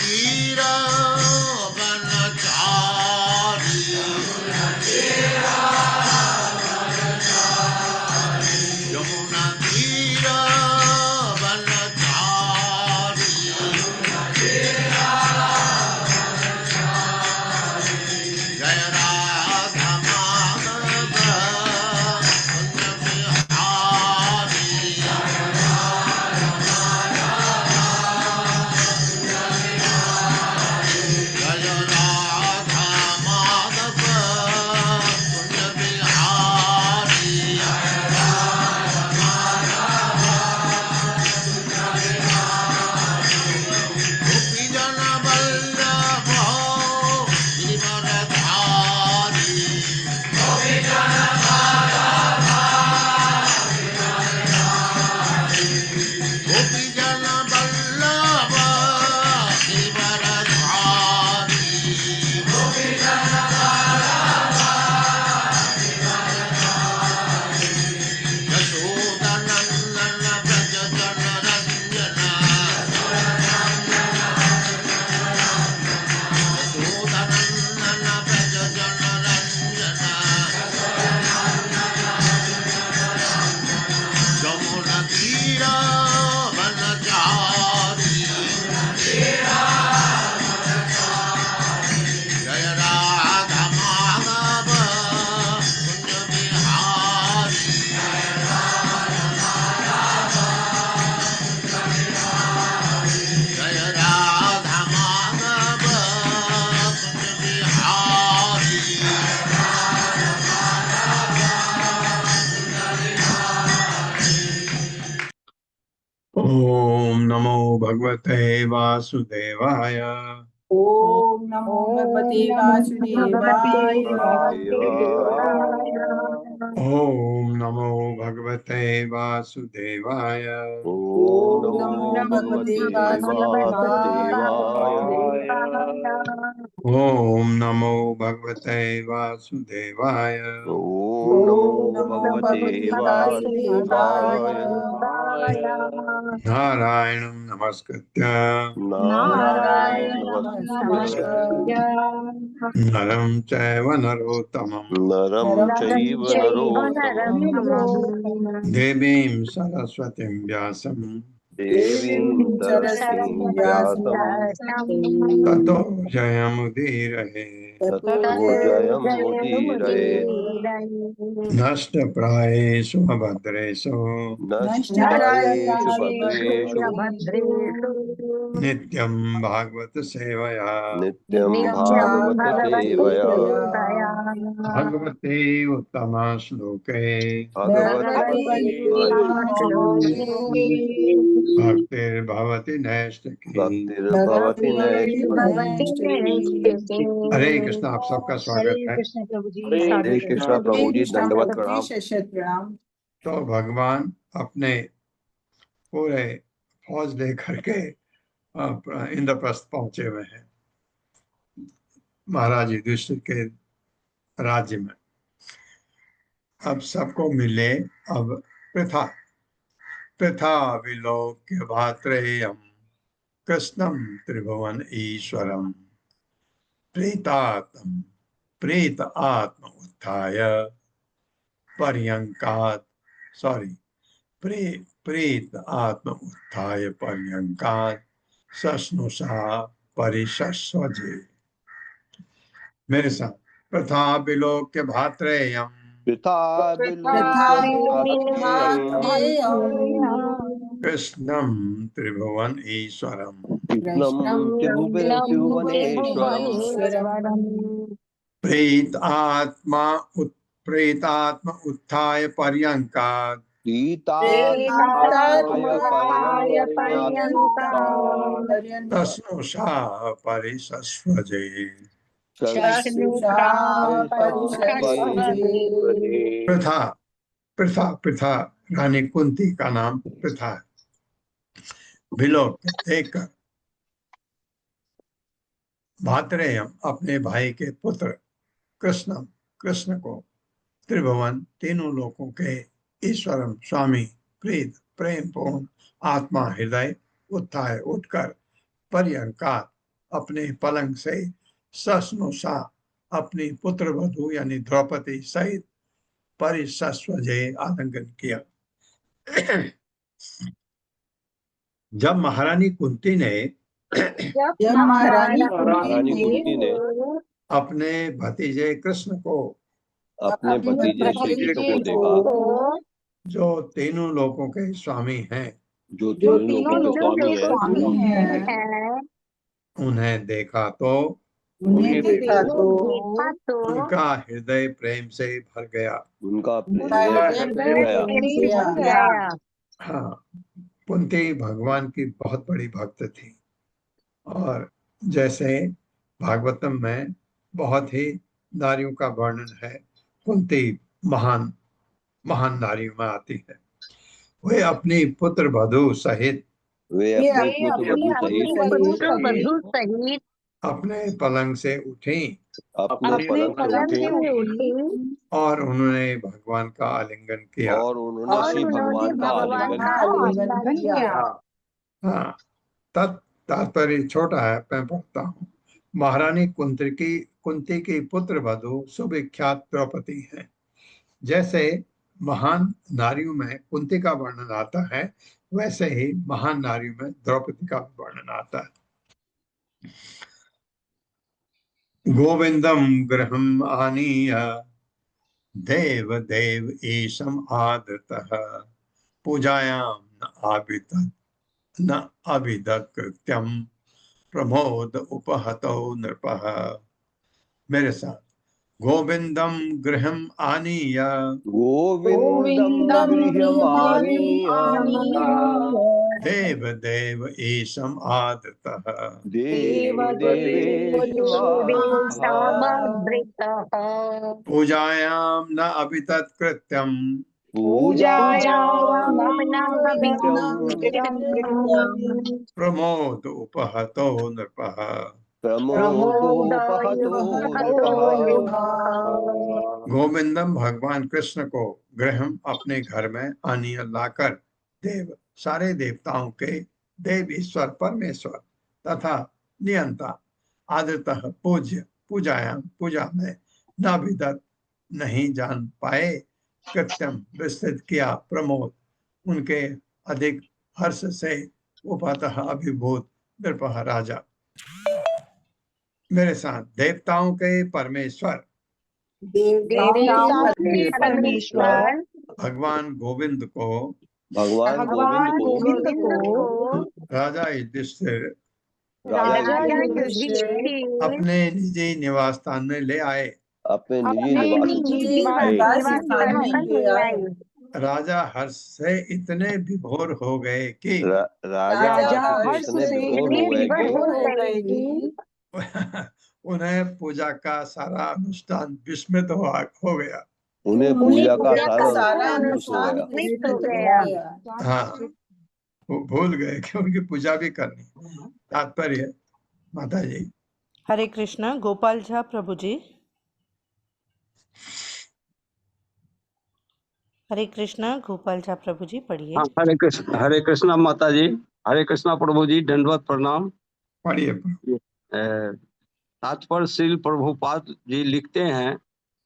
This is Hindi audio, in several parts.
तीर वनचारी यमुना तीर वनचारी जय राधा माधव कुंज बिहारी जय राधा माधव कुंज बिहारी गोपी जन वल्लभ गिरिवरधारी गोपी जन वल्लभ गिरिवरधारी यशोदनंदन व्रज जन रंजना यशोदनंदन व्रज जन रंजना यमुना तीर वनचारी जय राधा माधव कुंज बिहारी जय राधा माधव कुंज बिहारी ओम नमो भगवते वासुदेवाय ओम नमो भगवते वासुदेवाय। ओम नमो भगवते वासुदेवाय ओम नमो भगवते वासुदेवाय। ओम नमो भगवते वासुदेवाय ओम नमो भगवते वासुदेवाय। नारायणं नमस्कृत्य नारायण नमस्कृत्य नरं चैव नरोत्तमं नरं चैव नरोत्तमं देवीं सरस्वतीं व्यासं देवीं सरस्वतीं व्यासं ततो जयमुदीरये ततो जयमुदीरयेत्। नष्टप्रायेषु अभद्रेषु नष्टप्रायेषु भद्रेषु नित्यं भागवत सेवया नित्यं भागवत सेवया भगवते उत्तमा श्लोके भक्तिर्भवति नैष्ठिकी। भक्तिर्भवति नैष्ठिकी। हरे कृष्ण, आप सबका स्वागत है। हरे कृष्णा प्रभु जी, दंडवत प्रणाम। प्रणाम। तो भगवान अपने पूरे फौज लेकर के इंद्रप्रस्थ पहुंचे हुए हैं, महाराज युधिष्ठिर के राज्य में। अब सबको मिले। अब प्रथा प्रथा विलोक्य भात्रेयम कृष्णम त्रिभुवन ईश्वरम प्रेतात्म प्रेत आत्म उत्थाय पर्यंकात प्रेत आत्म उत्थाय पर्यंकात सस्नुषा परिशस्वजे। मेरे साथ, प्रथा विलोक्य भात्रेयम कृष्णम त्रिभुवन ईश्वरम प्रेतात्म उत्थाय पर्यंकात तस्नुषा परिशस्वजे। प्रथा प्रथा प्रथा रानी कुंती का नाम प्रथा है। विलोक एक भात्रेयम अपने भाई के पुत्र कृष्ण को त्रिभुवन तीनों लोकों के ईश्वरम स्वामी प्रीत प्रेम पूर्ण आत्मा हृदय उत्थाय उठकर पर्यंकात अपने पलंग से ससनुषा अपनी पुत्र वधू यानी द्रौपदी सहित परिसस्वजे आलिंगन किया। जब महारानी कुंती ने जब महारानी महारानी कुंती ने अपने भतीजे कृष्ण को अपने भतीजे श्री कृष्ण को देखा, जो तीनों लोकों के स्वामी हैं, जो जो तीनों लोगों के स्वामी हैं, उन्हें देखा तो उन्हें देखा तो उनका हृदय प्रेम से भर गया। उनका उनका हृदय हृदय प्रेम से भर प्रेम से गया। भर गया। हाँ, कुंती भगवान की बहुत बड़ी भक्त थी और जैसे भागवतम में बहुत ही नारियों का वर्णन है, कुंती महान महान नारियों में आती है। वे अपनी पुत्र वधू सहित वे ये अपने पुत्र वधू सहित अपने पलंग से उठी अपने पलंग से उठी और उन्होंने भगवान का आलिंगन किया। और उन्होंने श्री भगवान का आलिंगन किया। हाँ, तात्पर्य छोटा है, मैं पढ़ता हूँ। महारानी कुंती की पुत्र वधू सुविख्यात द्रौपदी है। जैसे महान नारियों में कुंती का वर्णन आता है, वैसे ही महान नारियों में द्रौपदी का वर्णन आता है। गोविंदम गृहम् आनीय देव देव ईशम आदतः पूजायां न आविदत् कृत्यम प्रमोद उपहतो नृपः। मेरे साथ, गोविंदम गृहम् आनीय गोविंदम गृहमानीय देव देव ईशम आदतः देव देवेश पूजायां न अभितत् कृत्यम प्रमोद उपहतो नृपः। प्रमोदोपहतो नृपः। गोविंदम भगवान कृष्ण को गृहम अपने घर में आनीय लाकर देव सारे देवताओं के देव ईश्वर परमेश्वर तथा नियंता आदतः पूज्य पूजायाम पूजा में नाभिदत नहीं जान पाए कृत्यम विस्तृत किया प्रमोद उनके अधिक हर्ष से उपतः अभिभूत नृपः राजा। मेरे साथ, देवताओं के परमेश्वर परमेश्वर भगवान गोविंद को भगवान गोविंद को राजा युधिष्ठिर राजा युधिष्ठिर अपने निजी निवास स्थान में ले आए। अपने निजी निवास राजा हर्ष से इतने विभोर हो गए कि राजा हर्ष से इतने विभोर हो गए कि उन्हें पूजा का सारा अनुष्ठान विस्मित हो गया। उन्हें पूजा का सारा अनुष्ठान विस्मित हो गया। हाँ, वो भूल गए कि उनकी पूजा भी करनी। तात्पर्य, माता जी। हरे कृष्णा। गोपाल झा प्रभु जी। हरे कृष्णा। गोपाल झा प्रभु जी पढ़िए। हाँ, हरे कृष्णा माता जी। हरे कृष्णा प्रभु जी, दंडवत प्रणाम। पढ़िए। तात्पर्य श्रील प्रभुपाद जी लिखते हैं,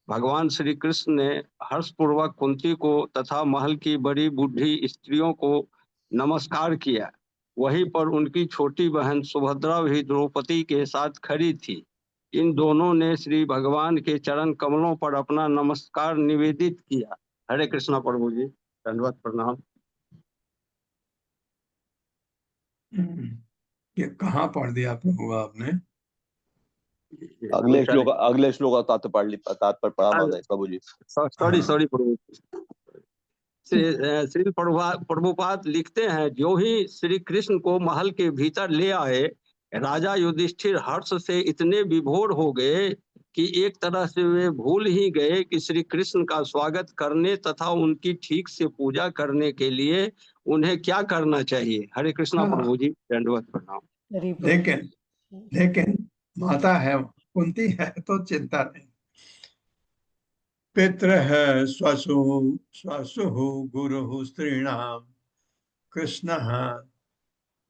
भगवान श्री कृष्ण ने हर्षपूर्वक कुंती को तथा महल की बड़ी बूढ़ी स्त्रियों को नमस्कार किया। वहीं पर उनकी छोटी बहन सुभद्रा भी द्रौपदी के साथ खड़ी थी। इन दोनों ने श्री भगवान के चरण कमलों पर अपना नमस्कार निवेदित किया। हरे कृष्णा प्रभु जी, दंडवत प्रणाम। ये कहाँ पढ़ दिया प्रभु आपने? अगले श्लोक तात्पर्य पढ़ा प्रभु जी। सॉरी प्रभु। श्री प्रभुपाद लिखते हैं, जो ही श्री कृष्ण को महल के भीतर ले आए, राजा युधिष्ठिर हर्ष से इतने विभोर हो गए कि एक तरह से वे भूल ही गए कि श्री कृष्ण का स्वागत करने तथा उनकी ठीक से पूजा करने के लिए उन्हें क्या करना चाहिए। हरे कृष्णा प्रभु जी, दंडवत प्रणाम। लेकिन माता है, कुंती है, तो चिंता नहीं। पितृः स्वसुः गुरुः स्त्रीणां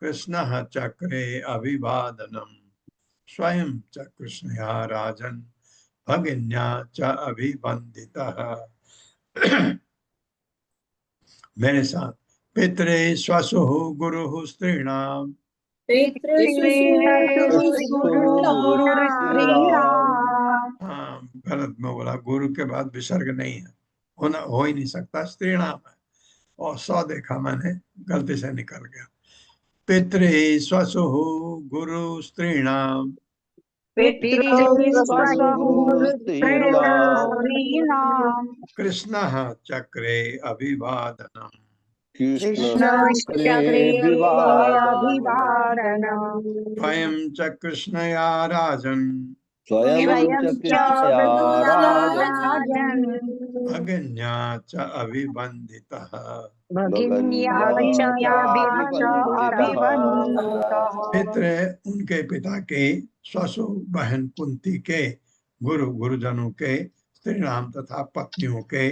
कृष्णः चक्रे अभिवादनम् स्वयं च कृष्णया राजन् भगिन्या च अभिवन्दितः। मेरे साथ, पितरे स्वसुः गुरुः स्त्रीणाम् हाँ, गलत में बोला, गुरु के बाद विसर्ग नहीं है, होना हो ही नहीं सकता, स्त्रीणाम है। और सौ देखा मैंने, गलती से निकल गया। पितृ स्वसुः गुरु स्त्रीणाम कृष्णः चक्रे अभिवादनम् कृष्ण चक्रे अभिवादनम् स्वयं च कृष्णया राजन् स्वयं च कृष्णया राजन् भगिन्या च अभिवन्दितः। भगिन्या च अभिवन्दितः पितृ उनके पिता के, स्वसु बहन कुंती के, गुरु गुरुजनों के, स्त्री नाम तथा पत्नियों के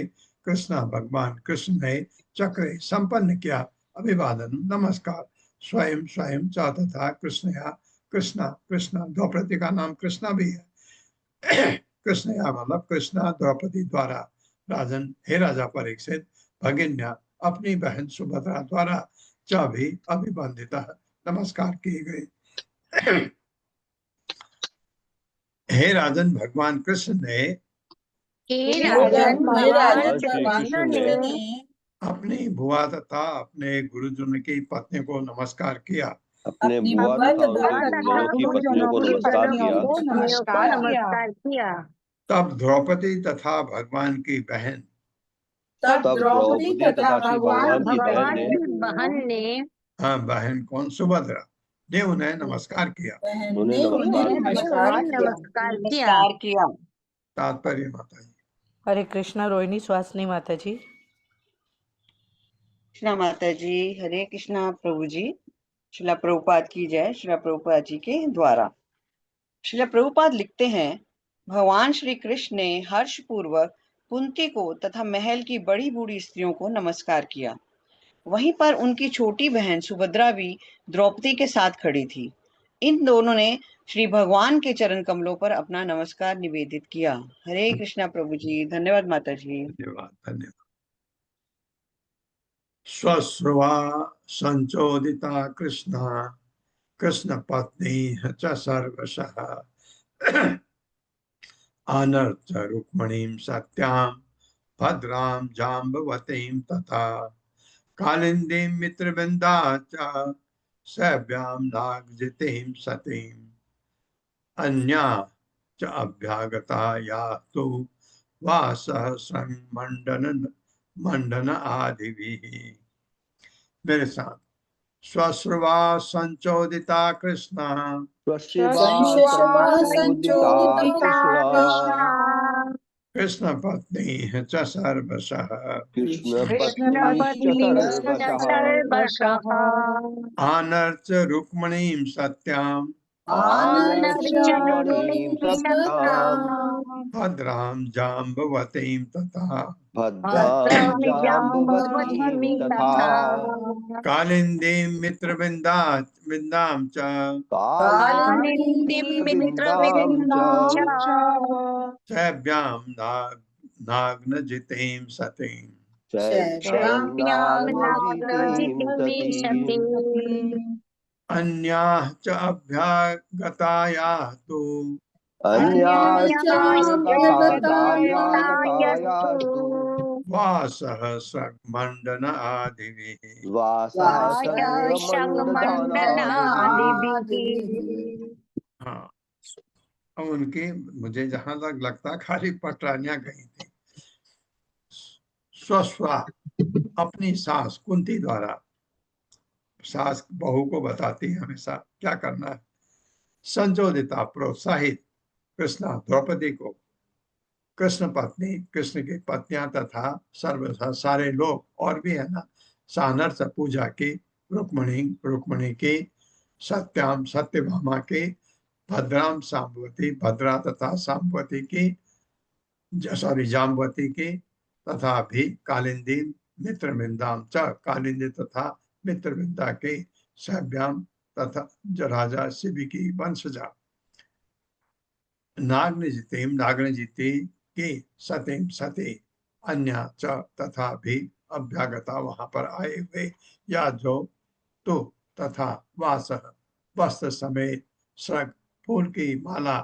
कृष्ण भगवान कृष्ण ने चक्र संपन्न किया अभिवादन नमस्कार। स्वयं स्वयं च तथा कृष्णया, कृष्णा कृष्णा द्रौपदी का नाम कृष्णा भी है। कृष्णया मतलब कृष्णा द्रौपदी द्वारा, राजन हे राजा परीक्षित, भगिन्या अपनी बहन सुभद्रा द्वारा च भी अभिवंदित नमस्कार किए गए। हे राजन भगवान कृष्ण ने अपनी बुआ तथा अपने गुरुजन की पत्नी को नमस्कार किया। अपने बुआ तथा उनके गुरुजनों की पत्नियों को नमस्कार किया। तब द्रौपदी तथा भगवान की बहन तब द्रौपदी तथा श्री भगवान की बहन ने हाँ बहन कौन, सुभद्रा ने उन्हें नमस्कार किया। उन्हें नमस्कार किया। तात्पर्य माता जी। हरे कृष्णा रोहिणी सुहासिनी माता जी। कृष्णा माता जी, हरे कृष्णा प्रभु जी। श्रीला प्रभुपाद की जय। श्रीला प्रभुपाद जी के द्वारा श्रीला प्रभुपाद लिखते हैं, भगवान श्री कृष्ण ने हर्ष पूर्वक कुंती को तथा महल की बड़ी बूढ़ी स्त्रियों को नमस्कार किया। वहीं पर उनकी छोटी बहन सुभद्रा भी द्रौपदी के साथ खड़ी थी। इन दोनों ने श्री भगवान के चरण कमलों पर अपना नमस्कार निवेदित किया। हरे कृष्णा प्रभु जी। धन्यवाद माता जी। धन्यवाद धन्यवाद। स्वश्रुवा संचोदिता कृष्ण कृष्ण पत्नी च सर्वशः अनर्थ रुक्मणीं सत्यां भद्रां जाम्बवतीं तथा कालिन्दीं मित्रवृन्दा च सभ्यां नागजितीं सतीम् अन्या च अभ्यागता यास्तु वासहस्रं मंडन आदिभिः। मेरे साथ, स्वश्रुवा संचोदिता कृष्ण कृष्ण पत्नी च सर्वशः आनर्च रुक्मणीं सत्यां भद्रां जाम्बवतीं तथा कालिन्दीं मित्रवृन्दां च सभ्यां नाग्नजितीं सतीम् अन्याः च अभ्यागता यास्तु वासहस्रमण्डन आदिभिः। हाँ, अब उनकी मुझे जहां तक लगता खाली पटरानियां गई थी। स्वस्वा अपनी सास कुंती द्वारा, सास बहू को बताती है हमेशा क्या करना है। संचोदिता प्रोत्साहित कृष्णा द्रौपदी को, कृष्ण पत्नी कृष्ण की पत्नियां तथा सर्व सारे लोग और भी है ना, सानर्थ पूजा की, रुक्मणी की, सत्याम सत्यभामा की, भद्राम सांबवती भद्रा तथा सांबवती की, सॉरी जाम्बवती की, तथा भी कालिंदी मित्रवृंदाम च कालिंदी तथा मित्रवृंदा के सभ्याम तथा राजा शिव की वंशजा नाग्नजितिम नाग्नजिति की सतीम सती अन्य च तथा भी अभ्यागता वहां पर आए हुए या जो तो तथा वासह वस्त्र समेत श्रग फूल की माला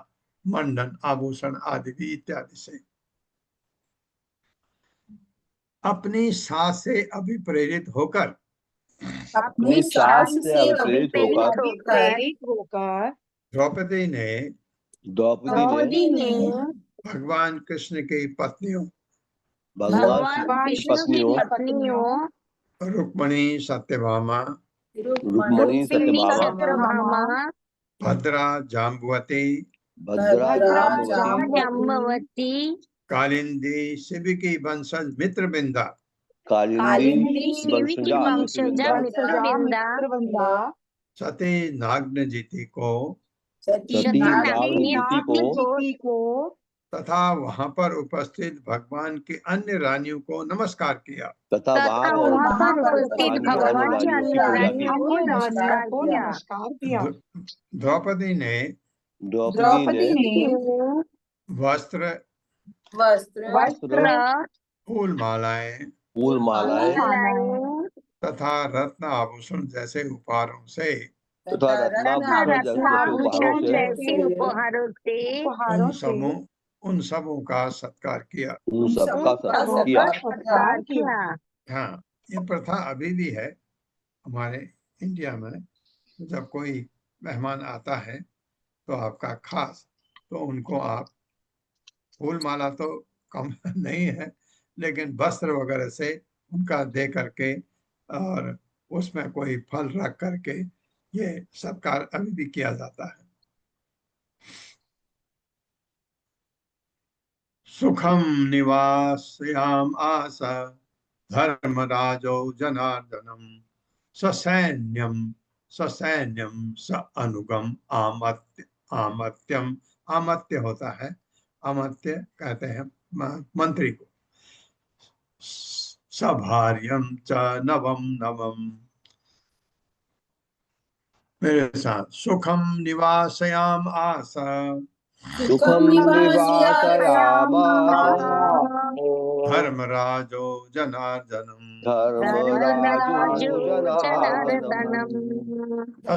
मंडन आभूषण आदि भी इत्यादि से अपनी सास से अभिप्रेरित होकर अपनी सास से अभिप्रेरित होकर द्रौपदी ने द्रौपदी ने भगवान कृष्ण की पत्नियों भगवान भगवान की कृष्ण की पत्नियों पत्नियों रुक्मणी सत्यभामा रुक्मणी सत्यभामा सत्यभामा भद्रा जाम्बवती भद्रा जाम्बवती जाम्बवती कालिंदी शिव की वंशज मित्रबिंदा कालिंदी शिव की वंशजा वंशजा मित्रविंदा मित्रविंदा सती नाग्नजिति को सती सती नागनिधि को तथा वहां पर उपस्थित भगवान की अन्य रानियों को नमस्कार किया। तथा तथा वहां वहां पर पर उपस्थित भगवान की भगवान की अन्य अन्य रानियों रानियों को को नमस्कार किया। नमस्कार किया। द्रौपदी ने द्रौपदी ने वस्त्र वस्त्र फूल मालाएं फूल मालाएं तथा रत्न आभूषण जैसे उपहारों से तथा रत्नाभूषण रत्नाभूषण जैसे उपहारों से उन सबों का सत्कार किया। उन सबका सत्कार किया। हाँ, ये प्रथा अभी भी है हमारे इंडिया में। जब कोई मेहमान आता है तो आपका खास, तो उनको आप फूल माला तो कम नहीं है, लेकिन वस्त्र वगैरह से उनका दे करके और उसमें कोई फल रख करके ये सत्कार अभी भी किया जाता है। सुखम निवासयाम आस धर्मराजो जनार्दनम ससैन्यम स अनुगम आमत्य होता है, अमत्य कहते हैं मंत्री को। सभार्यम च नवम नवम, मेरे साथ, सुखम निवासयाम आस सुखम निवासयामास धर्मराजो जनार्दनम धर्मराजो जनार्दनम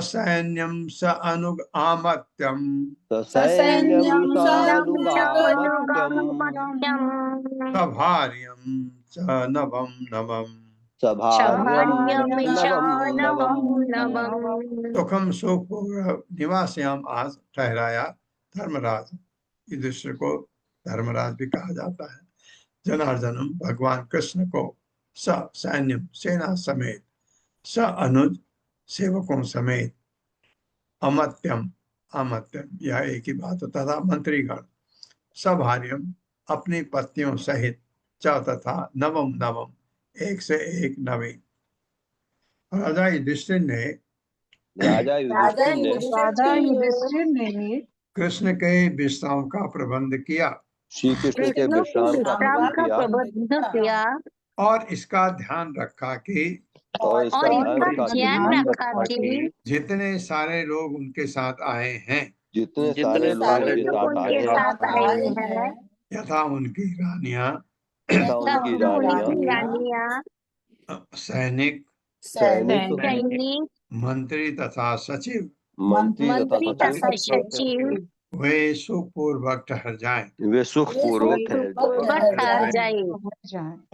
सैन्यम स अनुगामत्यम ससैन्यं अनुगामत्यम सभार्यम च नवम नवम सभार्यं नवम नवम सुखम सुखपूर्वक निवासयाम आज ठहराया धर्मराज, युधिष्ठिर को धर्मराज भी कहा जाता है। जनार्दनम भगवान कृष्ण को, स सैन्यम सेना समेत, स अनुज सेवकों समेत, अमत्यम अमत्यम यह एक ही बात, तथा मंत्रीगण, सभार्यम अपनी पत्नियों सहित, च तथा नवम नवम एक से एक नवीन। राजा युधिष्ठिर ने कृष्ण के विश्राम का प्रबंध किया, श्री कृष्ण के विश्राम का प्रबंध किया और इसका ध्यान रखा कि और इसका ध्यान रखा कि जितने सारे लोग उनके साथ आए हैं, जितने सारे लोग उनके साथ आए हैं, यथा उनकी रानियां, उनकी रानियां, सैनिक, सैनिक, मंत्री तथा सचिव, मंत्री तथा सचिव वे सुखपूर्वक ठहर जाएं। वे सुखपूर्वक ठहर जाए।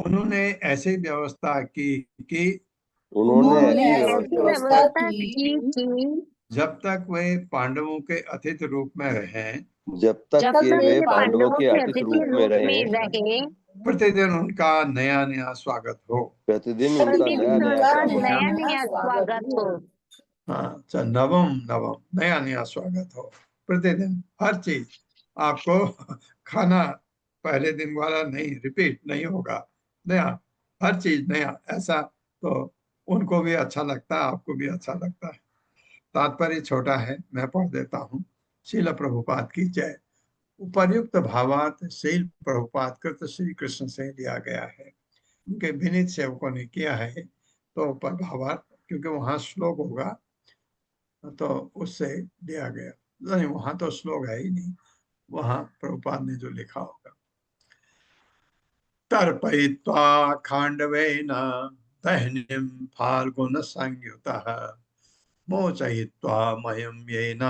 उन्होंने ऐसी व्यवस्था की कि उन्होंने ऐसी व्यवस्था की जब तक वे पांडवों के अतिथि रूप में रहें, जब तक वे पांडवों के अतिथि रूप में रहे, प्रतिदिन उनका नया नया स्वागत हो। प्रतिदिन उनका नया नया स्वागत हो। हाँ, नवम नवम नया नया स्वागत हो। प्रतिदिन हर चीज आपको खाना पहले दिन वाला नहीं, रिपीट नहीं होगा, नया, हर चीज नया, ऐसा तो उनको भी अच्छा लगता है, आपको भी अच्छा लगता है। तात्पर्य छोटा है, मैं पढ़ देता हूँ। श्रील प्रभुपाद की जय। उपर्युक्त भावार्थ श्रील प्रभुपाद कृत श्री कृष्ण से लिया गया है, उनके विनीत सेवकों ने किया है। तो ऊपर भावार्थ, क्योंकि वहां श्लोक होगा तो उससे दिया गया, नहीं वहां तो श्लोक है ही नहीं, वहां प्रभुपाद ने जो लिखा होगा। तर्पयित्वा खांडवेन दहनीं फाल्गुन संयुतः मोचयित्वा मयं येन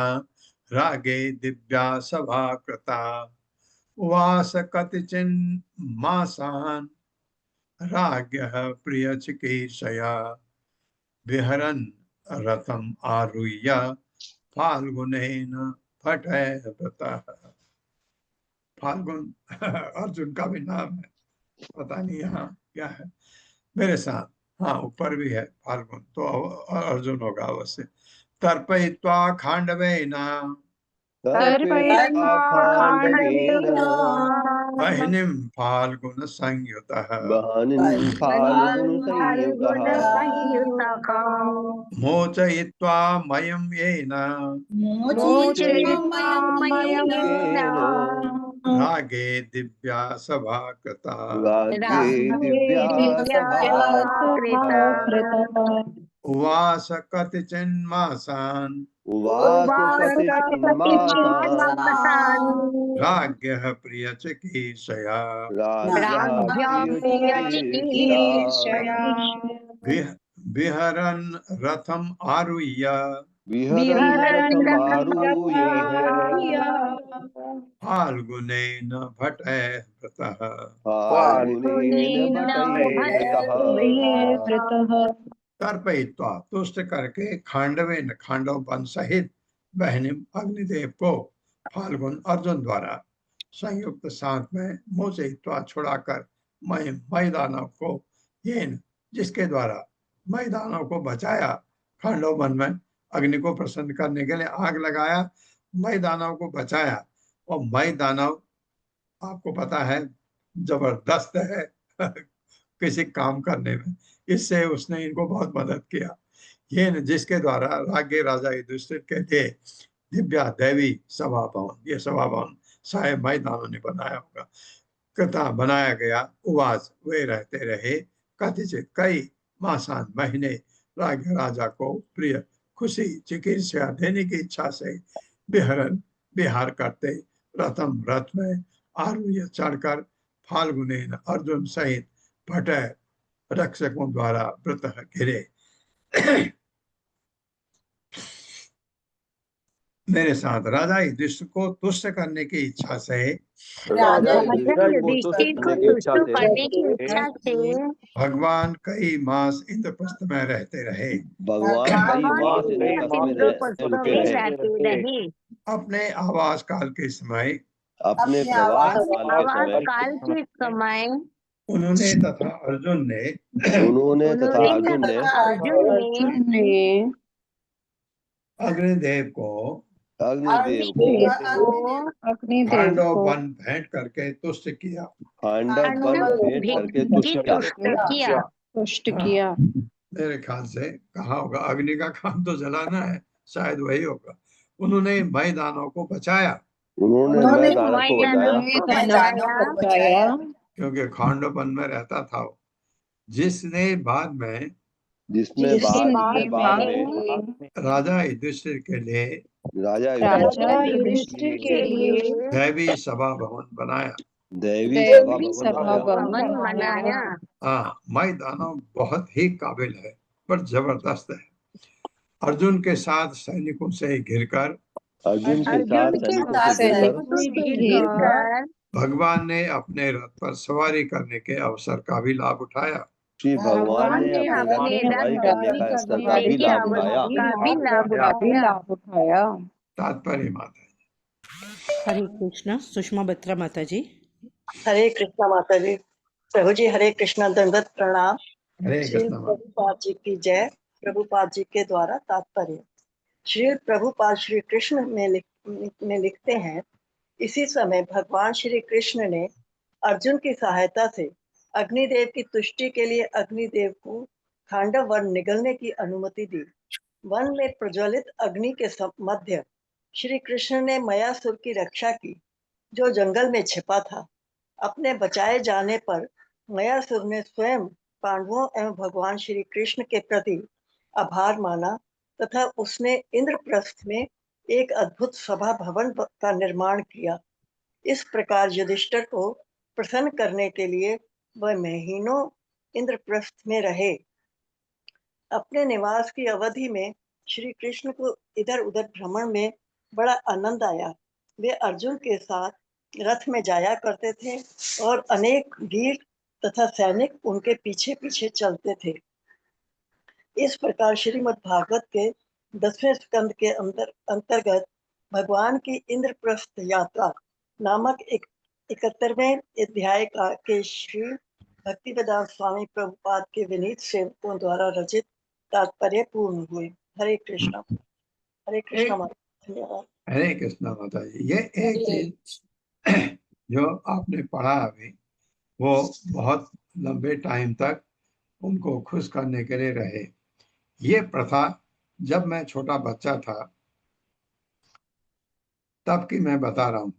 रागे दिव्या सभा कृता उवास कतिचिन्मासान् राज्ञः प्रियचिकीर्षया विहरन् रथम् आरुह्य फाल्गुनेन फटयतः। फाल्गुन अर्जुन का भी नाम है, पता नहीं यहाँ क्या है मेरे साथ। हाँ, ऊपर भी है फाल्गुन, तो अर्जुन होगा अवश्य। तर्पयित्वा खांडवेन तर्पयित्वा खाण्डवेन वह्निं फाल्गुन संयुतः बहनिं फाल्गुनसंयुतः मोचयित्वा मयं येन मोचयित्वा मयं येन रागे दिव्या सभा कृता राज्ञे दिव्या सभा उवास कतिचिन्मासान् उवास कतिचिन्मासान् राज्ञः प्रियचिकीर्षया राज्ञः प्रियचिकीर्षया विहरन् रथम् आरुह्य विहरन् रथमारुह्य फाल्गुनेन भटयतः फाल्गुनेन भटयतः तर्पयित्वा तुष्ट करके खांडवेन खांडव वन सहित बहनिम अग्निदेव को फाल्गुन अर्जुन द्वारा संयुक्त साथ में मोचयित्वा छुड़ाकर मय दानव को येन जिसके द्वारा मय दानव को बचाया। खांडव वन में अग्नि को प्रसन्न करने के लिए आग लगाया, मय दानव को बचाया। और मय दानव आपको पता है जबरदस्त है किसी काम करने में, इससे उसने इनको बहुत मदद किया। ये न जिसके द्वारा राज्य राजा युधिष्ठिर के लिए दिव्या देवी सभा भवन, ये सभा भवन शायद मय दानव ने बनाया होगा, कृता बनाया गया। उवास वे रहते रहे कथित कई मासान महीने राज्य राजा को प्रिय खुशी चिकित्सा देने की इच्छा से विहरण विहार करते रथम रथ में आरुह्य चढ़कर फाल्गुनेन अर्जुन सहित भटय रक्षकों द्वारा व्रत घिरे। मेरे साथ राजा युधिष्ठिर को तुष्ट करने की इच्छा से भगवान कई मास इंद्रप्रस्थ में रहते रहे। अपने आवास काल के समय अपने प्रवास काल के समय उन्होंने तथा अर्जुन ने अग्निदेव को खांडव वन भेंट करके तुष्ट किया। तुष्ट किया। मेरे ख्याल से कहा होगा अग्नि का काम तो जलाना है, शायद वही होगा। उन्होंने मय दानव को बचाया, क्योंकि खांडव वन में रहता था वो, जिसने बाद में राजा युधिष्ठिर के लिए दैवी सभा भवन बनाया। हाँ, मय दानव बहुत ही काबिल है पर जबरदस्त है। अर्जुन के साथ सैनिकों से घिरकर भगवान ने अपने रथ पर सवारी करने के अवसर का भी लाभ उठाया। श्री भगवान ने अपने रथ पर सवारी करने का अवसर का भी लाभ उठाया। तात्पर्य माता जी। हरे कृष्णा। सुषमा बत्रा माता जी। हरे कृष्णा माता जी। प्रभु जी हरे कृष्णा, दंडवत प्रणाम। हरे श्री कृष्ण। प्रभुपाद जी की जय। प्रभुपाद जी के द्वारा तात्पर्य। श्री प्रभुपाद श्री कृष्ण में लिखते हैं, इसी समय भगवान श्री कृष्ण ने अर्जुन की सहायता से अग्निदेव की तुष्टि के लिए अग्निदेव को खांडव वन निगलने की अनुमति दी। वन में प्रज्वलित अग्नि के मध्य श्री कृष्ण ने मयासुर की रक्षा की, जो जंगल में छिपा था। अपने बचाए जाने पर मयासुर ने स्वयं पांडवों एवं भगवान श्री कृष्ण के प्रति आभार माना तथा उसने इंद्रप्रस्थ में एक अद्भुत सभा भवन का निर्माण किया। इस प्रकार युधिष्ठिर को प्रसन्न करने के लिए वह महीनों इंद्रप्रस्थ में रहे। अपने निवास की अवधि में श्री कृष्ण को इधर उधर भ्रमण में बड़ा आनंद आया। वे अर्जुन के साथ रथ में जाया करते थे और अनेक वीर तथा सैनिक उनके पीछे पीछे चलते थे। इस प्रकार श्रीमद् भागवत के 10वें स्कंद के अंतर्गत भगवान की इंद्रप्रस्थ यात्रा नामक 71वें अध्याय के श्री भक्तिवेदांत स्वामी प्रभुपाद के विनीत सेवकों द्वारा रचित तात्पर्य पूर्ण हुए। हरे कृष्णा माता, धन्यवाद। हरे कृष्णा माता जी। ये एक चीज जो आपने पढ़ा अभी, वो बहुत लंबे टाइम तक उनको खुश करने के लिए रहे। ये प्रथा जब मैं छोटा बच्चा था तब की मैं बता रहा हूँ,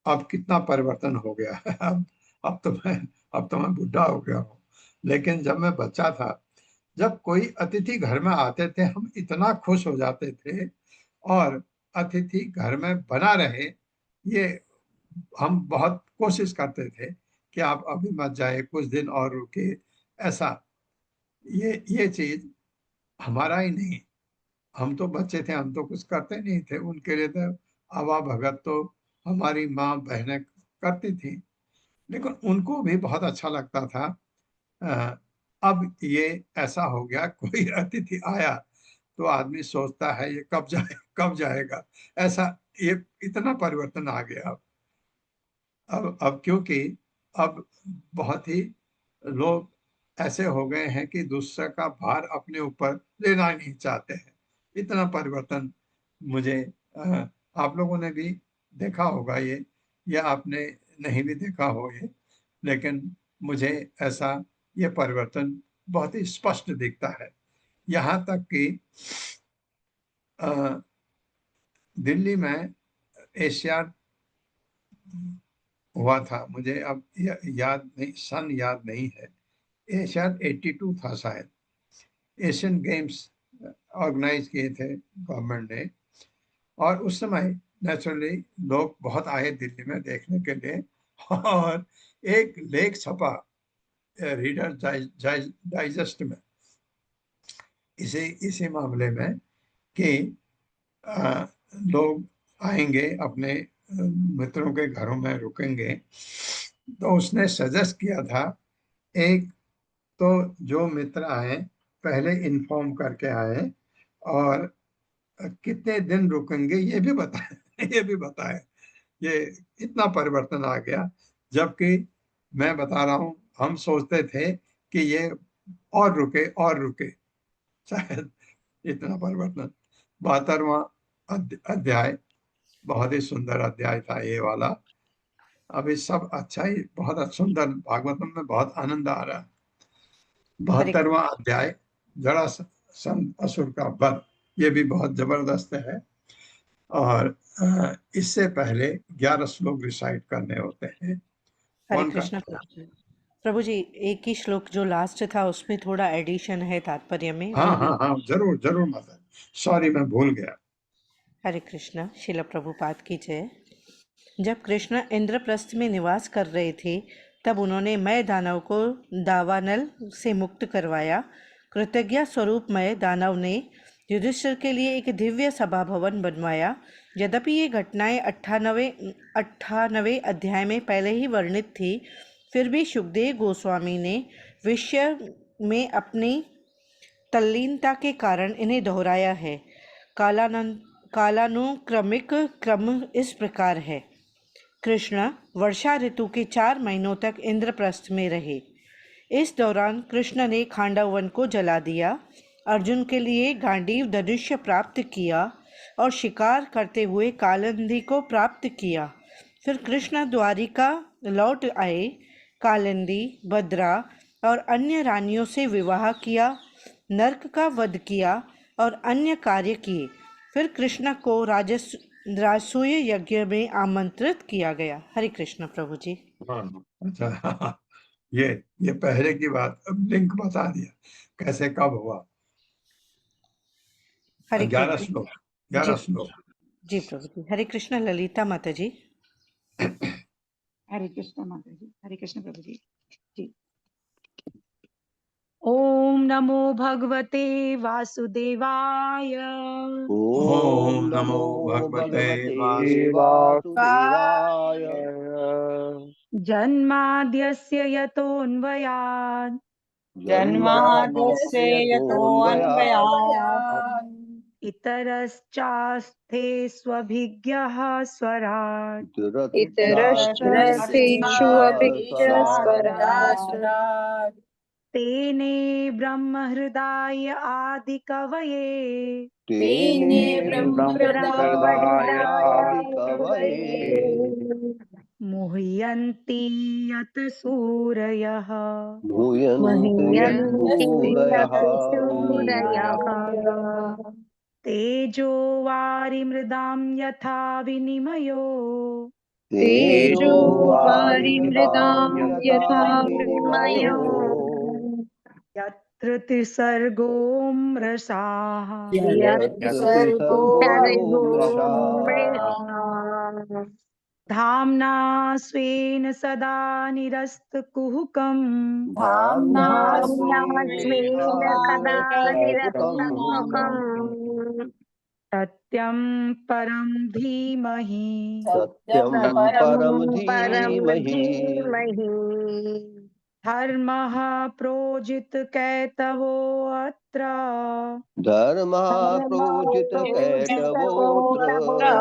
अब कितना परिवर्तन हो गया है। अब तो मैं बुढ़ा हो गया हूँ, लेकिन जब मैं बच्चा था, जब कोई अतिथि घर में आते थे, हम इतना खुश हो जाते थे और अतिथि घर में बना रहे, ये हम बहुत कोशिश करते थे कि आप अभी मत जाए, कुछ दिन और रुके। ऐसा ये चीज हमारा ही नहीं, हम तो बच्चे थे, हम तो कुछ करते नहीं थे। उनके लिए तो आवा भगत तो हमारी माँ बहनें करती थी, लेकिन उनको भी बहुत अच्छा लगता था। अब ये ऐसा हो गया, कोई अतिथि आया तो आदमी सोचता है ये कब जाएगा। ऐसा ये इतना परिवर्तन आ गया अब क्योंकि अब बहुत ही लोग ऐसे हो गए हैं कि दूसरे का भार अपने ऊपर लेना नहीं चाहते हैं। इतना परिवर्तन मुझे आप लोगों ने भी देखा होगा ये, या आपने नहीं भी देखा हो ये, लेकिन मुझे ऐसा ये परिवर्तन बहुत ही स्पष्ट दिखता है। यहाँ तक कि दिल्ली में एशियाड हुआ था, मुझे अब याद नहीं, सन याद नहीं है। एशियाड 82 था शायद। एशियन गेम्स ऑर्गेनाइज किए थे गवर्नमेंट ने, और उस समय नेचुरली लोग बहुत आए दिल्ली में देखने के लिए। और एक लेख छपा रीडर डाइजेस्ट में इसी मामले में कि लोग आएंगे, अपने मित्रों के घरों में रुकेंगे। तो उसने सजेस्ट किया था, एक तो जो मित्र आए पहले इन्फॉर्म करके आए, और कितने दिन रुकेंगे ये भी बताए। ये इतना परिवर्तन आ गया, जबकि मैं बता रहा हूँ, हम सोचते थे कि ये और रुके शायद। इतना परिवर्तन। 72वां अध्याय बहुत ही सुंदर अध्याय था ये वाला। अभी सब अच्छा ही, बहुत सुंदर, भागवतम में बहुत आनंद आ रहा है। 72वां अध्याय जरासंध असुर का वध, ये भी बहुत जबरदस्त है। और इससे पहले 11 श्लोक रिसाइट करने होते हैं। हरे कृष्ण प्रभु जी, एक ही श्लोक जो लास्ट था उसमें थोड़ा एडिशन है तात्पर्य में। हाँ, जरूर माता, सॉरी मैं भूल गया। हरे कृष्ण। शिला प्रभुपाद की जय। जब कृष्ण इंद्रप्रस्थ में निवास कर रहे थे, तब उन्होंने मय दानव को दावानल से मुक्त करवाया। कृतज्ञता स्वरूप मय दानव ने युधिष्ठिर के लिए एक दिव्य सभा भवन बनवाया। यद्यपि ये घटनाएं 98वें अध्याय में पहले ही वर्णित थी, फिर भी सुखदेव गोस्वामी ने विषय में अपनी तल्लीनता के कारण इन्हें दोहराया है। कालानुक्रमिक क्रम इस प्रकार है। कृष्ण वर्षा ऋतु के 4 महीनों तक इंद्रप्रस्थ में रहे। इस दौरान कृष्ण ने खांडव वन को जला दिया, अर्जुन के लिए गांडीव धनुष्य प्राप्त किया और शिकार करते हुए कालिंदी को प्राप्त किया। फिर कृष्ण द्वारिका लौट आए, कालिंदी, भद्रा और अन्य रानियों से विवाह किया, नरक का वध किया और अन्य कार्य किए। फिर कृष्ण को राजसूय यज्ञ में आमंत्रित किया गया। हरे कृष्ण प्रभु जी। अच्छा, ये पहले की बात, अब लिंक बता दिया कैसे कब हुआ। 11 श्लोक जी प्रभु जी। हरे कृष्ण। ललिता माता जी। हरे कृष्ण माता जी, हरे कृष्ण प्रभु जी। जी। ओम नमो भगवते वासुदेवाय। ओम नमो भगवते वासुदेवाय। जन्माद्यस्य यतोऽन्वयात् जन्माद्यस्य यतोऽन्वयात् इतरश्चास्थे स्वभिज्ञः स्वराट् इतरश्चेषु अभिज्ञस्वराट् तेने ब्रह्महृदाय आदिकवये तेने ब्रह्महृदायादिकवये मुह्यन्ति यत् सूरयः मह्यन्ति सूरयः यत् सूरयः तेजो वारिमृदां यथा विनिमयो तेजो वारिमृदां यथा विनिमयो यत्र त्रिसर्गो मृषाः सर्गो मृषा धाम्ना स्वेन सदा निरस्तकुहकम् धाम्ना धाम्ना स्वेन स्वेन कदा निरस्तकुहकम् सत्यं परं धीमहि सत्यं सत्यं परं परं धीमहि धीमहि धर्मः प्रोजितकैतवोऽत्र धर्मः प्रोजित कैटवोऽत्र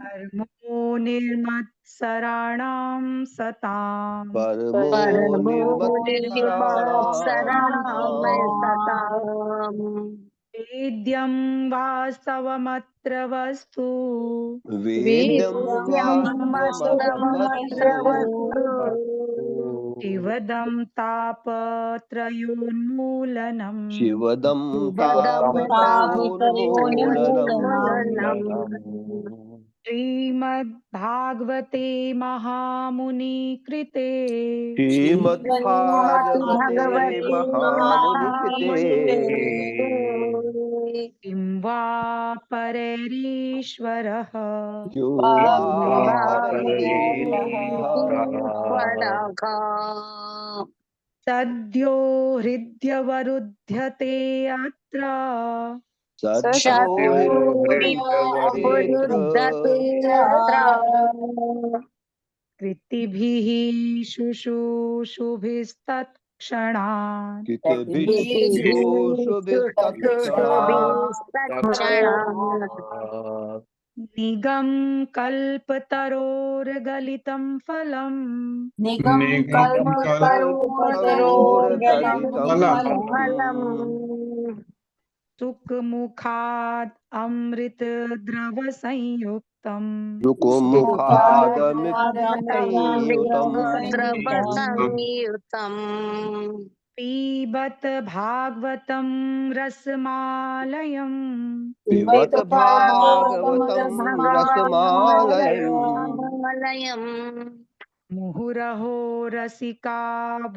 धर्मो निर्मत्सराणां सताम् परमो परमो निर्मत्सरामय निर्मत्सराणाम् सताम् वेद्यं वास्तवमत्र वस्तु वेद्यं वेद्यं वास्तवमत्र वास्तवमत्र वस्तु शिवदं तापत्रयोन्मूलनम् शिवदं शिवदं तापत्रयोन्मूलनम् तापत्रयोन्मूलनम् श्रीमद्भागवते महामुनिकृते श्रीमद्भागवते श्रीमद्भगवते महामुनिकृते महामुनिकृते किं वा परैरीश्वरः यो वा ईश्वरः सद्यो हृद्यवरुध्यते अत्र सद्यो हृद्यवरुध्यतेऽत्र पुरुद्धते यत्र कृतिभिः शुश्रूषुभिस्तत्क्षणात् शुश्रूषुभिस्तत्क्षणात् निगम कल्पतरोर्गलितं फलम् कल्पतरोर्गलितं फलम् सुखमुखात् अमृतद्रवसंयुक्तम् सुखमुखादमृतद्रवसंयुतम् द्रवसंयुतम् पीबत भागवतं रसमालयम् पिबत भागवतं रसमालयम् भगवन्मलयम् मुहुरहो रसिका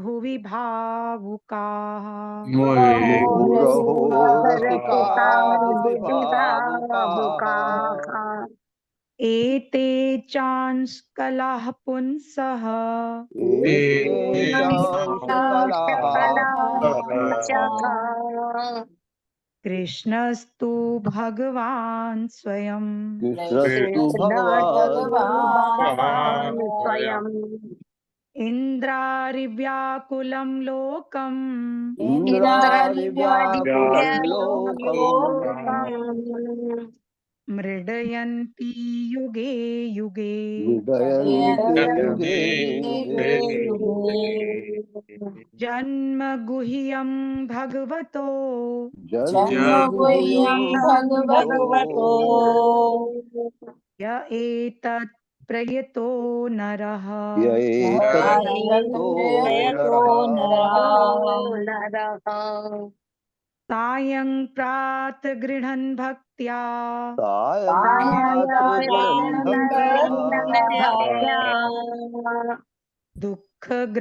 भुवि भावुकाः मुहुरहो रसिका रसिका भुवि भावुकाः बुद्धिभावुकाः एते चांस्कलाः पुंसः एतेषां कलाः कृष्णस्तु भगवान् स्वयं कृष्णस्तु भगवान् स्वयम् इन्द्रारिव्याकुलं लोकम् इन्द्रारिव्याकुलं लोकम् लोकम् मृडयन्ति युगे युगे विदयन्ति युगे युगे जन्म गुह्यं भगवतो जन्मगुह्यं भगवतो य एतत् प्रयतो नरः य एतत्तो नरः सायं प्रात गृह्णन् भक्त्या सायं प्रातर्गृह्णन् भक्त्या दुःखग्रामाद्विमुच्यते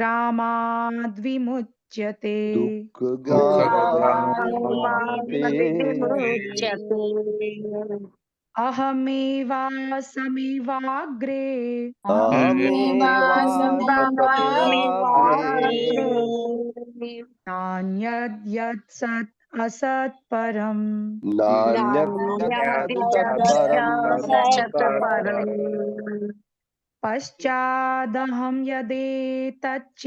दुःखग्रामाद्विमुच्यते अहमेवासमेवाग्रे नान्यद्यत्सत् असत् परम् पश्चादहं यदेतच्च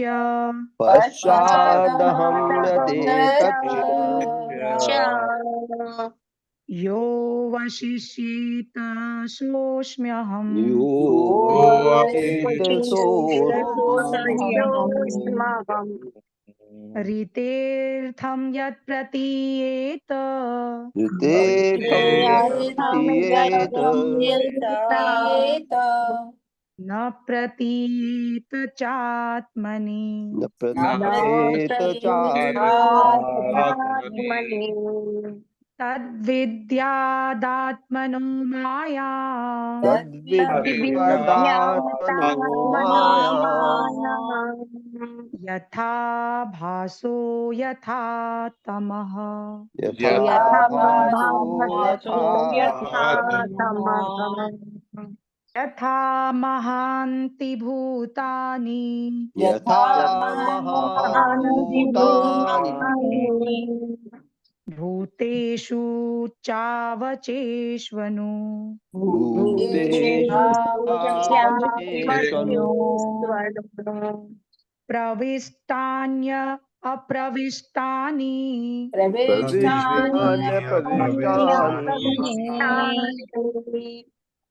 यो वशिष्येत सोऽस्म्यहम् ऋतेऽर्थं यत् प्रतीयेत न प्रतीयेत चात्मनि तद्विद्यादात्मनो माया यथा भासो यथा तमः यथा महान्ति भूतानि भूतेषु चावचेष्वनु प्रविष्टान्य अप्रविष्टानि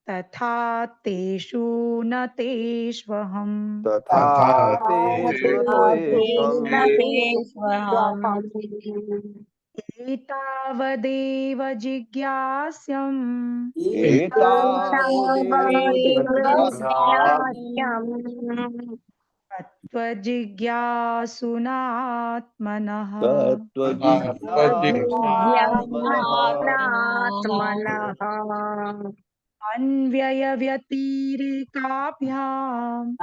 तथा तेषु न तेष्वहम् एतावदेव जिज्ञास्यम् तत्त्वजिज्ञासुनात्मनः अन्व्ययव्यतिरेकाभ्याम्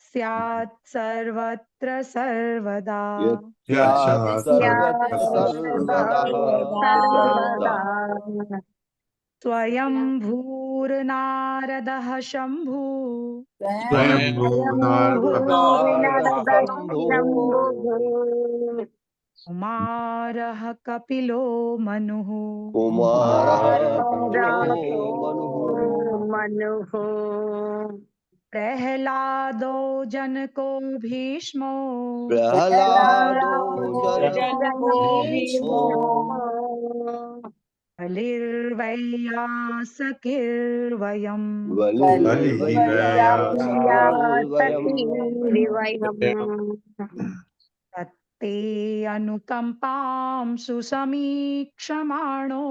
स्यात् सर्वत्र सर्वदा स्वयंभूर्नारदः शम्भु कुमारः कपिलो मनुः प्रह्लादो जनको भीष्मो बलिर्वैयासकिर्वयम् तत्ते अनुकम्पां सुसमीक्षमाणो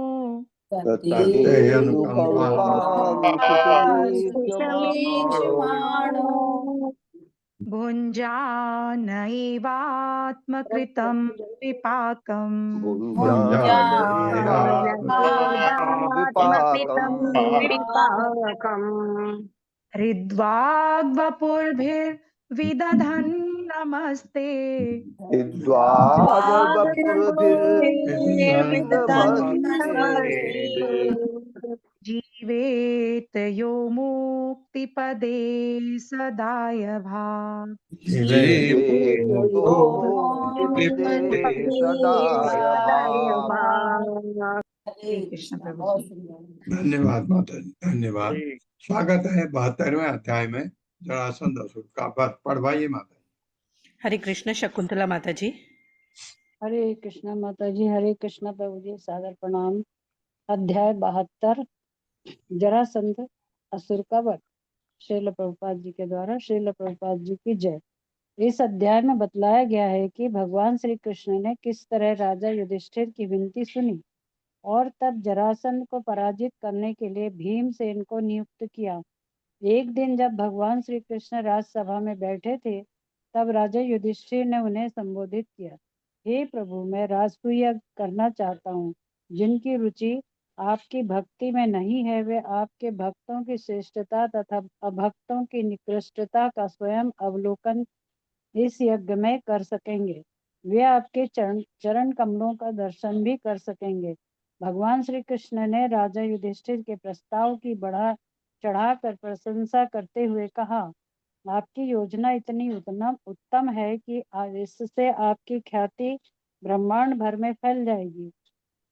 भुञ्जानैवात्मकृतं विपाकम् हृद्वाग्वपुर्भिर्विदधन् नमस्ते जीवेत यो मुक्तिपदे सदाय भाग धन्यवाद माता जी, धन्यवाद। स्वागत है 72वें अध्याय में जरासंध असुर का वध। पढ़वाइए माता जी। हरे कृष्ण। शकुंतला माता जी। हरे कृष्णा माता जी, हरे कृष्णा प्रभु जी, सादर प्रणाम। अध्याय 72 जरासंध असुर का वध। श्रील प्रभुपाद जी के द्वारा। श्रील प्रभुपाद जी की जय। इस अध्याय में बतलाया गया है कि भगवान श्री कृष्ण ने किस तरह राजा युधिष्ठिर की विनती सुनी और तब जरासंध को पराजित करने के लिए भीमसेन को नियुक्त किया। एक दिन जब भगवान श्री कृष्ण राजसभा में बैठे थे तब राजा युधिष्ठिर ने उन्हें संबोधित किया, हे प्रभु, मैं राजसूय करना चाहता हूँ। जिनकी रुचि आपकी भक्ति में नहीं है वे आपके भक्तों की श्रेष्ठता तथा अभक्तों की निकृष्टता का स्वयं अवलोकन इस यज्ञ में कर सकेंगे। वे आपके चरण कमलों का दर्शन भी कर सकेंगे। भगवान श्री कृष्ण ने राजा युधिष्ठिर के प्रस्ताव की बढ़ा चढ़ाकर प्रशंसा करते हुए कहा, आपकी योजना इतनी उत्तम है कि इससे आपकी ख्याति ब्रह्मांड भर में फैल जाएगी।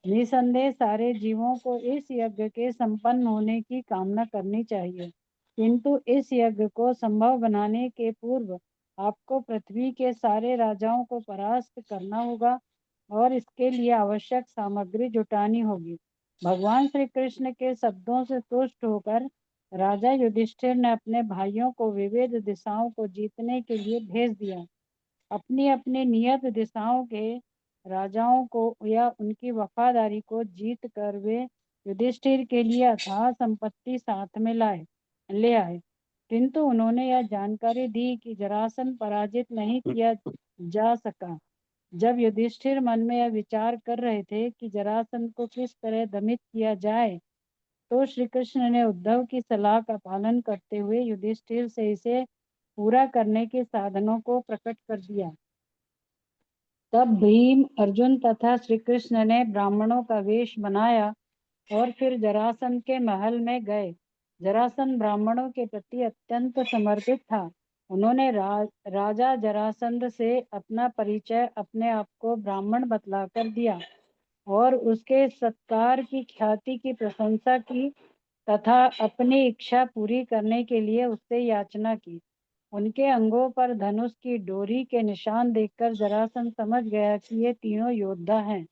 निसंदेह सारे जीवों को इस यज्ञ के संपन्न होने की कामना करनी चाहिए, किंतु इस यज्ञ को संभव बनाने के पूर्व आपको पृथ्वी के सारे राजाओं को परास्त करना होगा और इसके लिए आवश्यक सामग्री जुटानी होगी। भगवान श्री कृष्ण के शब्दों से तुष्ट होकर राजा युधिष्ठिर ने अपने भाइयों को विविध दिशाओं को जीतने के लिए भेज दिया। अपनी अपनी नियत दिशाओं के राजाओं को या उनकी वफादारी को जीत कर वे युधिष्ठिर के लिए अथाह संपत्ति साथ में ले आए, किंतु उन्होंने यह जानकारी दी कि जरासंध पराजित नहीं किया जा सका। जब युधिष्ठिर मन में यह विचार कर रहे थे कि जरासंध को किस तरह दमित किया जाए, तो श्री कृष्ण ने उद्धव की सलाह का पालन करते हुए युधिष्ठिर से इसे पूरा करने के साधनों को प्रकट कर दिया। तब भीम, अर्जुन तथा श्री कृष्ण ने ब्राह्मणों का वेश बनाया और फिर जरासंध के महल में गए। जरासंध ब्राह्मणों के प्रति अत्यंत समर्पित था। उन्होंने राजा जरासंध से अपना परिचय अपने आप को ब्राह्मण बतलाकर दिया और उसके सत्कार की ख्याति की प्रशंसा की तथा अपनी इच्छा पूरी करने के लिए उससे याचना की। उनके अंगों पर धनुष की डोरी के निशान देखकर जरासंध समझ गया कि ये तीनों योद्धा हैं,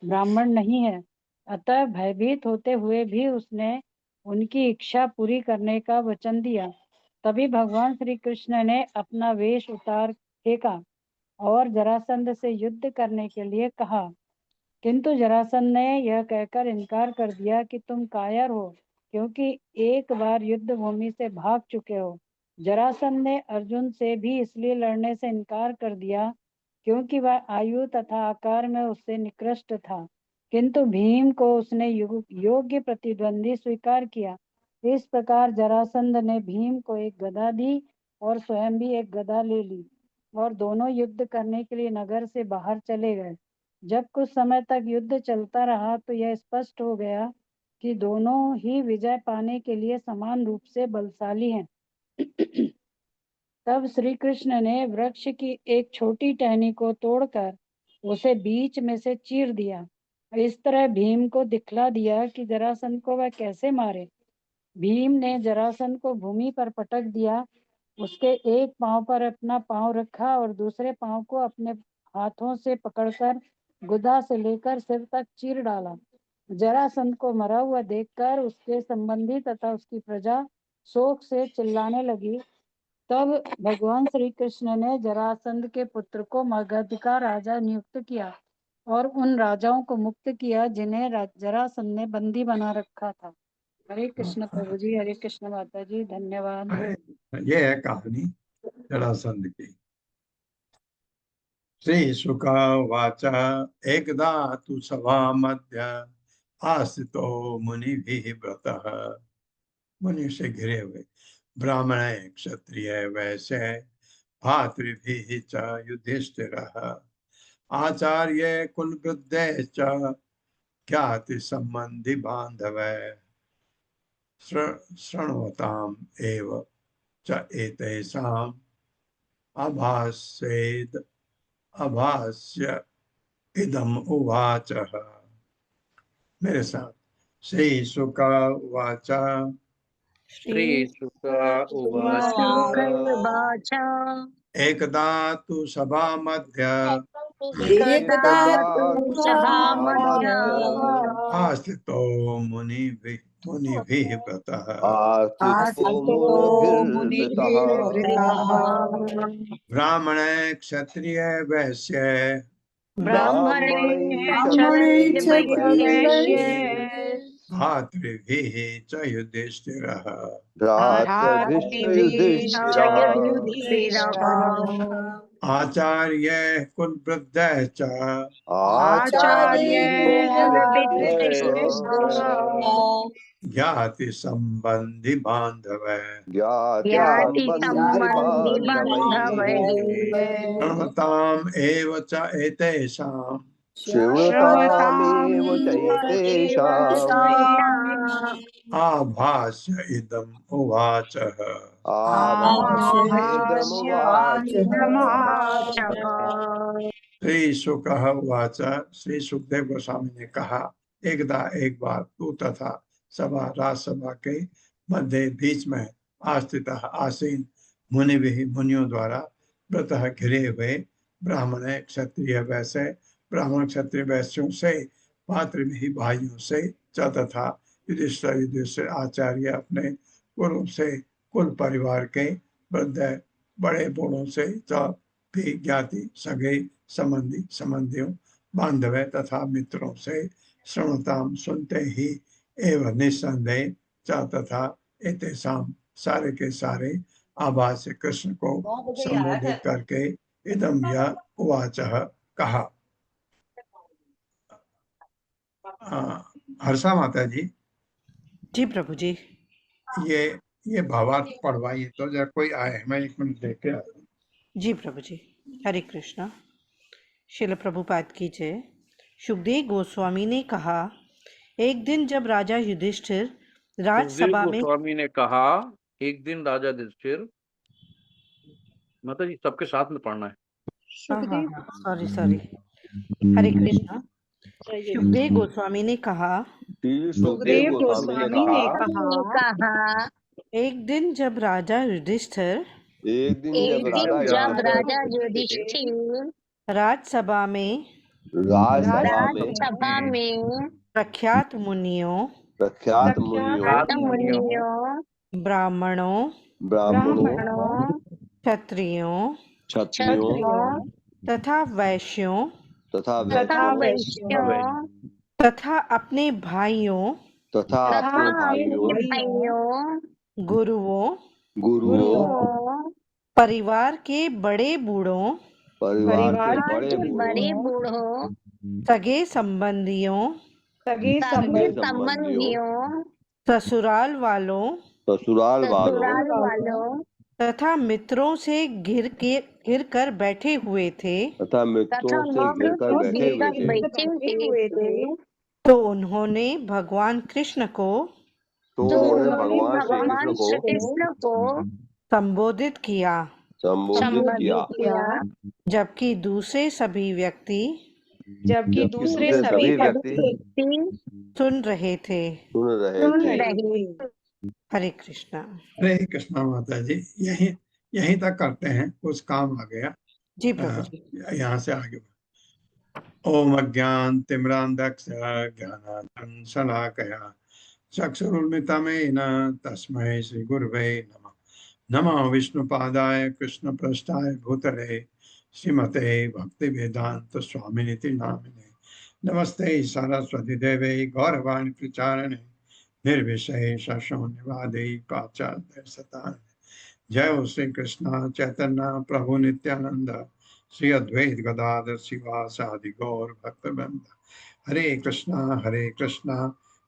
ब्राह्मण नहीं है। अतः भयभीत होते हुए भी उसने उनकी इच्छा पूरी करने का वचन दिया। तभी भगवान श्री कृष्ण ने अपना वेश उतार फेंका और जरासंध से युद्ध करने के लिए कहा, किंतु जरासंध ने यह कहकर इनकार कर दिया कि तुम कायर हो, क्योंकि एक बार युद्ध भूमि से भाग चुके हो। जरासंध ने अर्जुन से भी इसलिए लड़ने से इनकार कर दिया क्योंकि वह आयु तथा आकार में उससे निकृष्ट था, किंतु भीम को उसने योग्य प्रतिद्वंदी स्वीकार किया। इस प्रकार जरासंध ने भीम को एक गदा दी और स्वयं भी एक गदा ले ली और दोनों युद्ध करने के लिए नगर से बाहर चले गए। जब कुछ समय तक युद्ध चलता रहा तो यह स्पष्ट हो गया कि दोनों ही विजय पाने के लिए समान रूप से बलशाली हैं। तब श्री कृष्ण ने वृक्ष की एक छोटी टहनी को तोड़कर उसे बीच में से चीर दिया। इस तरह भीम को दिखला दिया कि जरासंध को वह कैसे मारे। भीम ने जरासंध को भूमि पर पटक दिया, उसके एक पांव पर अपना पांव रखा और दूसरे पांव को अपने हाथों से पकड़कर गुदा से लेकर सिर तक चीर डाला। जरासंध को मरा हुआ देखकर उसके संबंधी तथा उसकी प्रजा शोक से चिल्लाने लगी। तब भगवान श्री कृष्ण ने जरासंध के पुत्र को मगध का राजा नियुक्त किया और उन राजाओं को मुक्त किया जिन्हें जरासंध ने बंदी बना रखा था। हरे कृष्ण प्रभु जी, हरे कृष्ण माता जी, धन्यवाद। ये है कहानी जरासंध की। श्री शुक उवाच एकदा तु सभा मध्य आस्थितो मुनिभिः व्रतः। मुनि से घिरे हुए ब्राह्मण क्षत्रिय वैश्य भातृभिः च युधिष्ठिरः आचार्य कुलवृद्धे च ख्याति संबंधी बांधवः शृण्वताम् एव च एतेषाम् अभास्य इदम उवाच। मेरे साथ श्री शुक उवाच श्रीशुक उवाच एकदा तु सभा मध्य एकदा तु सभा मध्य आस्थितो मुनिभिः व्रतः ब्राह्मण क्षत्रिय वैश्य भातृभिः च युधिष्ठिरः आचार्य कुलवृद्धः च आचार्य ज्ञाति संबंधि बांधव ज्ञाति संबंधि बांधवैः प्रणमताम् एव च एतेषां श्रवतामेव आभाष्य इदम् उवाचः। श्री शुकः उवाच। श्री सुखदेव गोस्वामी ने कहा, एकदा एक बार तू तथा सभा राजसभा के मध्य बीच में आस्थित आसीन मुनियों द्वारा व्रतः घिरे हुए ब्राह्मण क्षत्रिय वैश्य ब्राह्मण क्षत्रिय वैश्यों से मातृभि भाइयों से च तथा युधिष्ठिर आचार्य अपने गुरु से कुल परिवार के वृद्ध बड़े बूढ़ों से च भी ज्ञाति सगे संबंधियों बांधव तथा मित्रों से श्रवणताम सुनते ही एवं निस्संदेह च तथा एतेषाम सारे के सारे आभास कृष्ण को संबोधित करके इदम यह उवाचः कहा। हर्षा माता जी। जी प्रभु जी। ये भावार्थ पढ़वाइए तो जरा कोई आए, मैं एक मिनट देख के आता हूँ। जी प्रभु जी। हरे कृष्णा। श्रील प्रभुपाद की जय। सुखदेव गोस्वामी ने कहा, एक दिन जब राजा युधिष्ठिर राजसभा में गोस्वामी ने कहा, एक दिन राजा युधिष्ठिर, माता जी सबके साथ में पढ़ना है। सॉरी। हरे कृष्णा। सुखदेव गोस्वामी ने कहा, सुखदेव गोस्वामी ने कहा, एक दिन जब राजा युधिष्ठिर राजसभा में प्रख्यात मुनियों ब्राह्मणों क्षत्रियों तथा वैश्यों तथा अपने भाइयों गुरुओं परिवार के बड़े बूढ़ों सगे संबंधियों ससुराल वालों तथा मित्रों से घिर कर बैठे हुए थे तो उन्होंने भगवान कृष्ण को संबोधित किया जबकि दूसरे सभी व्यक्ति सुन रहे थे। हरे कृष्णा। हरे कृष्णा माता जी। यहीं तक करते हैं, कुछ काम आ गया। जी प्रभु जी। यहाँ से आगे। ओम अज्ञान तिमिरांधक्ष ज्ञानांजन शलाकया चक्षुरुन्मिलितं तस्मै श्री गुरवे नमः। नमः विष्णुपादाय कृष्णप्रेष्ठाय भूतले श्रीमते भक्तिवेदांत स्वामिनिति नामिने। नमस्ते सरस्वती देवे गौरवाणी प्रचारणे निर्विशेष शून्यवादी पाश्चात्य सताने। जय श्री कृष्ण चैतन्य प्रभु नित्यानंद श्री अद्वैत गदाधर शिवासादि गौर भक्तवृंद। हरे कृष्णा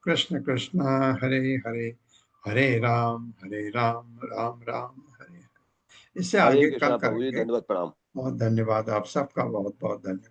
कृष्ण कृष्ण हरे हरे हरे राम राम राम हरे हरे। इससे आगे कल करेंगे। बहुत धन्यवाद आप सबका, बहुत बहुत धन्यवाद।